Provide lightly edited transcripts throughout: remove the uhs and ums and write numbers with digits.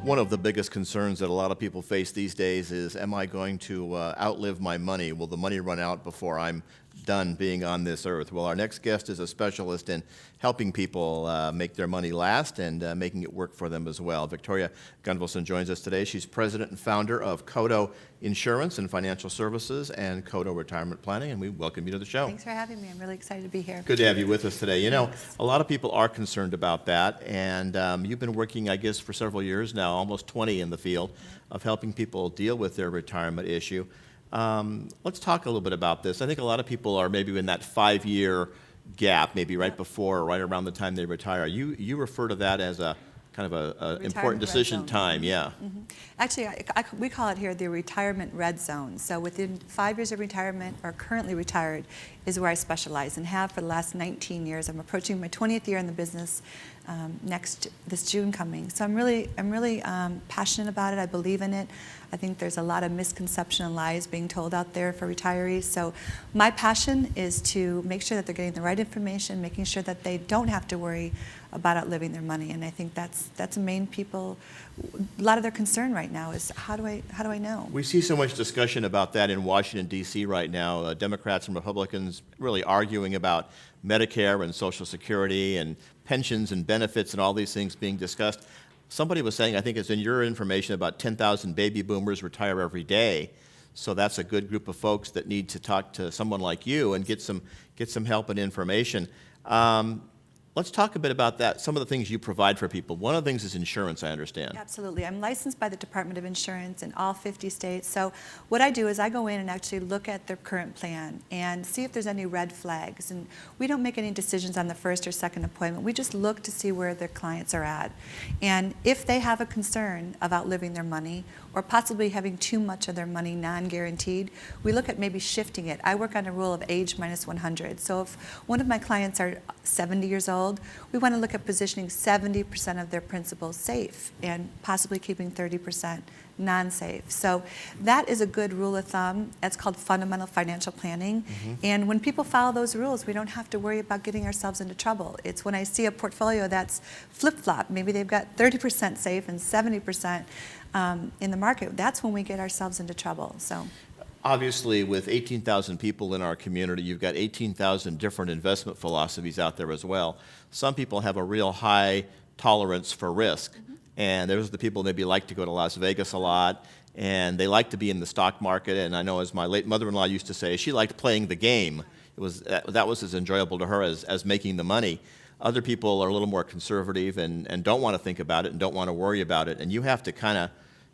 One of the biggest concerns that a lot of people face these days is, am I going to outlive my money? Will the money run out before I'm done being on this earth? Well, our next guest is a specialist in helping people make their money last and making it work for them as well. Victoria Gunvalson joins us today. She's president and founder of Coto Insurance and Financial Services and Coto Retirement Planning, and we welcome you to the show. Thanks for having me. I'm really excited to be here. Good to have you with us today. You know, a lot of people are concerned about that, and you've been working, I guess, for several years now, almost 20 in the field, of helping people deal with their retirement issue. Let's talk a little bit about this. I think a lot of people are maybe in that 5-year gap, maybe right before or right around the time they retire. You refer to that as a kind of a important decision time, yeah. Mm-hmm. Actually, we call it here the retirement red zone. So within 5 years of retirement or currently retired is where I specialize and have for the last 19 years. I'm approaching my 20th year in the business this June coming. So I'm really passionate about it. I believe in it. I think there's a lot of misconception and lies being told out there for retirees. So my passion is to make sure that they're getting the right information, making sure that they don't have to worry about outliving their money. And I think that's the main people. A lot of their concern right now is how do I know? We see so much discussion about that in Washington, D.C. right now. Democrats and Republicans really arguing about Medicare and Social Security and pensions and benefits and all these things being discussed. Somebody was saying, I think it's in your information, about 10,000 baby boomers retire every day. So that's a good group of folks that need to talk to someone like you and get some help and information. Let's talk a bit about that, some of the things you provide for people. One of the things is insurance, I understand. Absolutely. I'm licensed by the Department of Insurance in all 50 states. So what I do is I go in and actually look at their current plan and see if there's any red flags. And we don't make any decisions on the first or second appointment. We just look to see where their clients are at. And if they have a concern of outliving their money or possibly having too much of their money non-guaranteed, we look at maybe shifting it. I work on a rule of age minus 100. So if one of my clients are 70 years old, we want to look at positioning 70% of their principal safe and possibly keeping 30% non-safe. So that is a good rule of thumb. It's called fundamental financial planning. Mm-hmm. And when people follow those rules, we don't have to worry about getting ourselves into trouble. It's when I see a portfolio that's flip-flop, maybe they've got 30% safe and 70% in the market, that's when we get ourselves into trouble. So. Obviously, with 18,000 people in our community, you've got 18,000 different investment philosophies out there as well. Some people have a real high tolerance for risk, mm-hmm. and those are the people maybe like to go to Las Vegas a lot, and they like to be in the stock market. And I know, as my late mother-in-law used to say, she liked playing the game. That was as enjoyable to her as making the money. Other people are a little more conservative and don't want to think about it and don't want to worry about it. And you have to kind of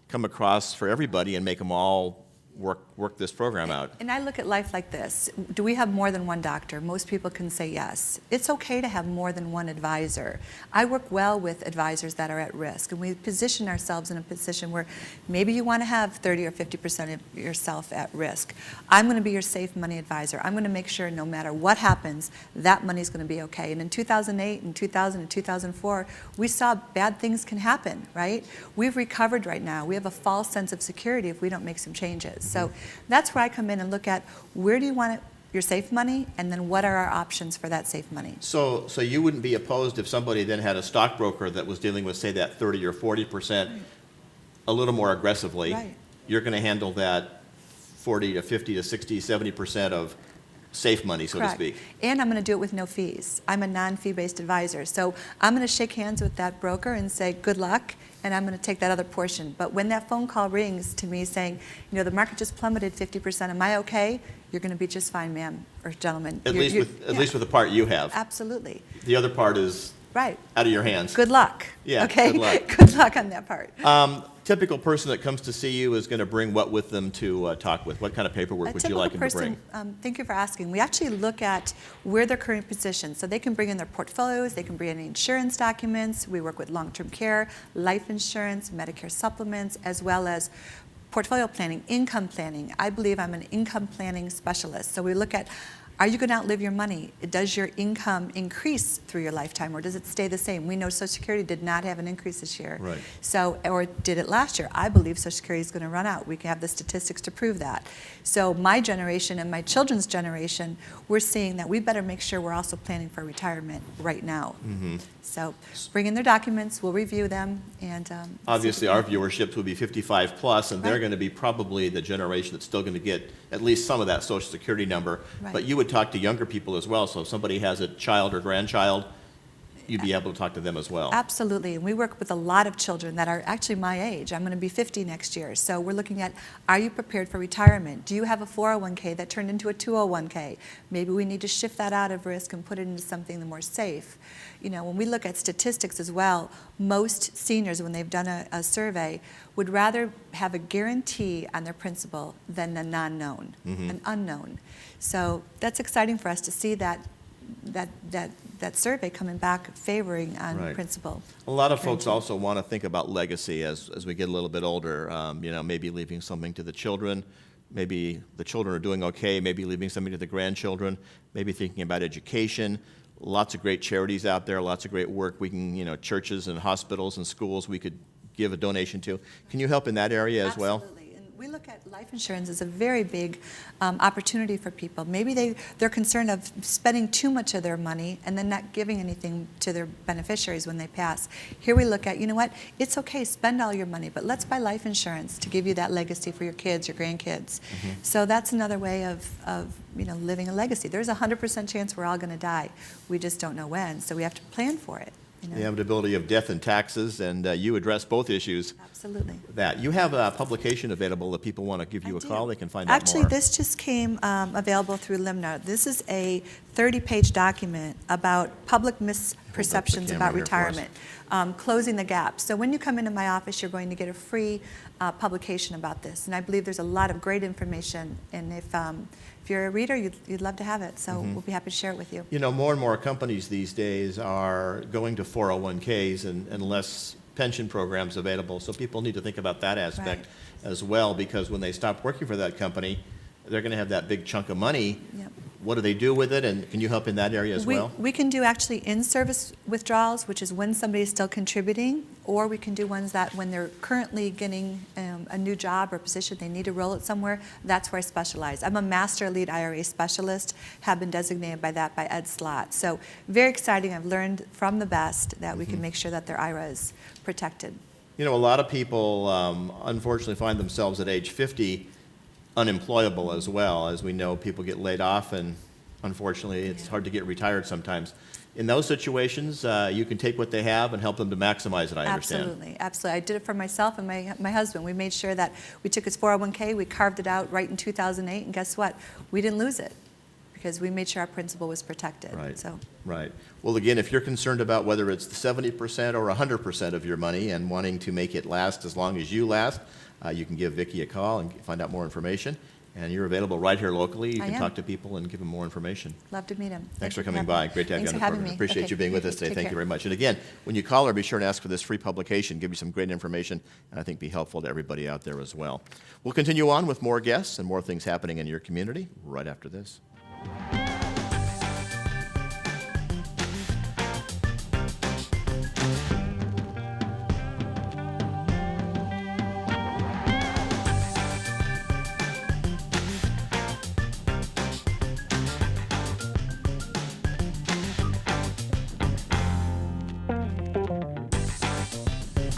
come across for everybody and make them all work this program out. And I look at life like this. Do we have more than one doctor? Most people can say yes. It's okay to have more than one advisor. I work well with advisors that are at risk, and we position ourselves in a position where maybe you want to have 30 or 50% of yourself at risk. I'm going to be your safe money advisor. I'm going to make sure no matter what happens, that money is going to be okay. And in 2008 and 2000 and 2004, we saw bad things can happen, right? We've recovered right now. We have a false sense of security if we don't make some changes. So that's where I come in and look at where do you want your safe money, and then what are our options for that safe money. So you wouldn't be opposed if somebody then had a stockbroker that was dealing with, say, that 30 or 40% a little more aggressively. Right. You're going to handle that 40 to 50 to 60, 70% of safe money, so Correct. to speak. And I'm going to do it with no fees. I'm a non-fee-based advisor. So I'm going to shake hands with that broker and say, good luck, and I'm going to take that other portion. But when that phone call rings to me saying, you know, the market just plummeted 50%, am I okay? You're going to be just fine, ma'am or gentleman. At least with the part you have. Absolutely. The other part is right out of your hands. Good luck. Yeah, okay? good luck. Good luck on that part. Typical person that comes to see you is going to bring what with them to talk with? What kind of paperwork would you like them to bring? Thank you for asking. We actually look at where they're currently positioned. So they can bring in their portfolios, they can bring in insurance documents. We work with long-term care, life insurance, Medicare supplements, as well as portfolio planning, income planning. I believe I'm an income planning specialist. So we look at Are you going to outlive your money? Does your income increase through your lifetime, or does it stay the same? We know Social Security did not have an increase this year. Right. So, or did it last year? I believe Social Security is going to run out. We can have the statistics to prove that. So my generation and my children's generation, we're seeing that we better make sure we're also planning for retirement right now. Mm-hmm. So bring in their documents, we'll review them, and Obviously, our viewership will be 55 plus, and they're Right. going to be probably the generation that's still going to get at least some of that Social Security number. Right. But you would talk to younger people as well, so if somebody has a child or grandchild, you'd be able to talk to them as well. Absolutely, and we work with a lot of children that are actually my age. I'm going to be 50 next year, so we're looking at, are you prepared for retirement? Do you have a 401k that turned into a 201k? Maybe we need to shift that out of risk and put it into something more safe. You know, when we look at statistics as well, most seniors, when they've done a survey, would rather have a guarantee on their principal than a non-known, an unknown. So that's exciting for us to see that survey coming back favoring on Right. principal. A lot of folks also want to think about legacy as we get a little bit older, you know, maybe leaving something to the children. Maybe the children are doing okay, maybe leaving something to the grandchildren, maybe thinking about education. Lots of great charities out there, lots of great work. We can, you know, churches and hospitals and schools we could give a donation to. Can you help in that area as well? Absolutely. And we look at life insurance as a very big opportunity for people. Maybe they're concerned of spending too much of their money and then not giving anything to their beneficiaries when they pass. Here we look at, you know what, it's okay, spend all your money, but let's buy life insurance to give you that legacy for your kids, your grandkids. So that's another way of you know, living a legacy. There's a 100% chance we're all going to die. We just don't know when, so we have to plan for it. You know? The inevitability of death and taxes, and you address both issues. Absolutely. That you have a publication available that people want to give you I a do. call. They can find out Actually, more. this just came available through Limnar. This is a 30-page document about public misperceptions camera about here for us. retirement, closing the gap. So when you come into my office, you're going to get a free publication about this. And I believe there's a lot of great information. And if you're a reader, you'd love to have it. So we'll be happy to share it with you. You know, more and more companies these days are going to 401ks and less pension programs available. So people need to think about that aspect as well, because when they stop working for that company, they're going to have that big chunk of money. Yep. What do they do with it? And can you help in that area as well? We can do actually in-service withdrawals, which is when somebody is still contributing, or we can do ones that when they're currently getting a new job or position, they need to roll it somewhere. That's where I specialize. I'm a Master Elite IRA specialist, have been designated by that by Ed Slott. So very exciting. I've learned from the best that we can make sure that their IRA is protected. You know, a lot of people unfortunately find themselves at age 50 unemployable as well. As we know, people get laid off, and unfortunately, it's hard to get retired sometimes. In those situations, you can take what they have and help them to maximize it, I understand. Absolutely, absolutely. I did it for myself and my husband. We made sure that we took his 401k, we carved it out right in 2008, and guess what? We didn't lose it because we made sure our principal was protected. Right. So. Right. Well, again, if you're concerned about whether it's 70% or 100% of your money and wanting to make it last as long as you last, you can give Vicki a call and find out more information. And you're available right here locally. You I can am. talk to people and give them more information. Love to meet him. Thanks for you coming having by. me. Great to have you Thanks on for the having program. me. Appreciate Okay. you being with us today. Take Thank care. you very much. And again, when you call her, be sure and ask for this free publication. Give you some great information, and I think be helpful to everybody out there as well. We'll continue on with more guests and more things happening in your community right after this.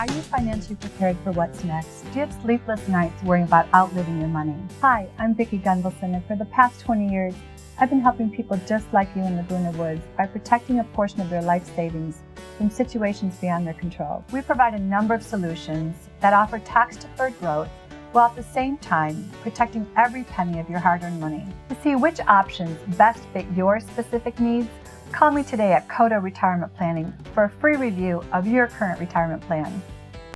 Are you financially prepared for what's next? Do you have sleepless nights worrying about outliving your money? Hi, I'm Vicki Gunvalson, and for the past 20 years, I've been helping people just like you in Laguna Woods by protecting a portion of their life savings from situations beyond their control. We provide a number of solutions that offer tax-deferred growth while at the same time protecting every penny of your hard-earned money. To see which options best fit your specific needs, call me today at Coto Retirement Planning for a free review of your current retirement plan.